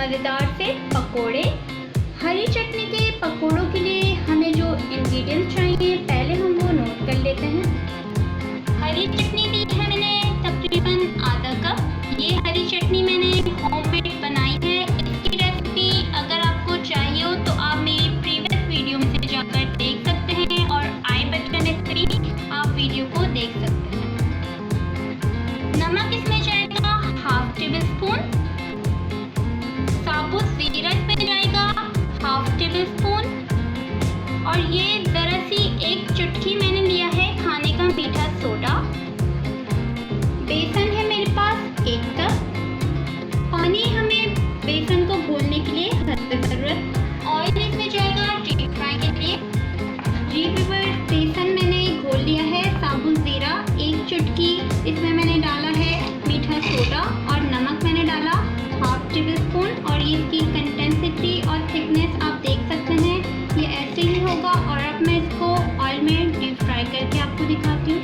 मज़ेदार से पकोड़े। हरी चटनी के पकोड़ों के लिए हमें जो इंग्रेडिएंट्स चाहिए पहले हम वो नोट कर लेते हैं। हरी चटनी ली है मैंने तकरीबन आधा कप। ये हरी चटनी मैंने होममेड बनाई है। इसकी रेसिपी अगर आपको चाहिए हो तो आप मेरी प्रीवियस वीडियो में से जाकर देख सकते हैं और आई बटन पे भी आप वीडियो को देख सकते हैं। नमक इसमें जाएगा हाफ टेबल स्पून, साबुत ज़ीरा इसमें जाएगा हाफ टेबल स्पून, और ये दरअसल एक चुटकी मैंने लिया है खाने का मीठा सोडा। बेसन है मेरे पास 1 कप। पानी हमें बेसन को घोलने के लिए ज़रूरत। ऑयल इसमें जाएगा डीप फ्राई के लिए। जी व्यूअर्स, बेसन मैंने घोल लिया है। साबुत ज़ीरा 1 चुटकी, इसमें मैंने डाला है मीठा सोडा, और नमक मैंने डाला हाफ टेबल स्पून। और ये इसकी कंसिस्टेंसी और थिकनेस आप देख सकते हैं, ये ऐसे ही होगा। और अब मैं इसको ऑयल में डीप फ्राई करके आपको दिखाती हूँ।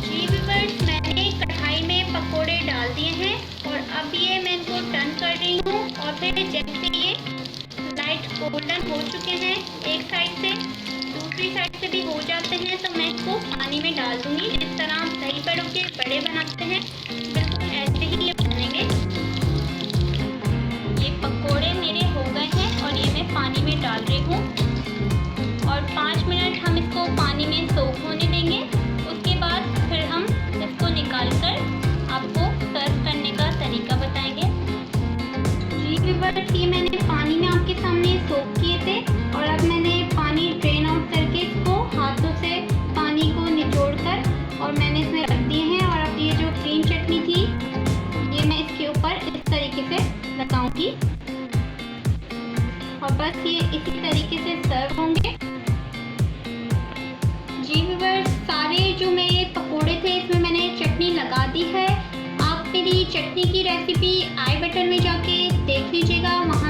जी व्यूअर्स, मैंने कढ़ाई में पकोड़े डाल दिए हैं और अब ये मैं इनको टर्न कर रही हूँ। और फिर जैसे ये लाइट गोल्डन हो चुके हैं एक साइड से, दूसरी साइड से भी हो जाते हैं, तो मैं इसको पानी में डाल दूँगी। जिस तरह हम दही बड़ों के बड़े बनाते हैं बिल्कुल ऐसे ही ये बनेंगे। ये पकोड़े मेरे हो गए हैं और ये मैं पानी में डाल रही हूँ। और 5 मिनट हम इसको पानी में सोक होने देंगे। उसके बाद फिर हम इसको निकाल कर आपको सर्व करने का तरीका बताएंगे। जी व्यूअर्स, ये मैंने पानी में आपके सामने सोक किए थे और अब मैंने पानी ड्रेन आउट करके इसको हाथों से पानी को निचोड़ कर और मैंने इसमें रख दिए हैं। और अब ये जो ग्रीन चटनी थी ये मैं इसके ऊपर इस तरीके से लगाऊंगी और बस ये इसी तरीके से सर्व होंगे। जी व्यूअर्स, सारे जो मेरे पकोड़े थे इसमें मैंने चटनी लगा दी है। आप मेरी चटनी की रेसिपी आई बटन में जाके देख लीजिएगा, वहाँ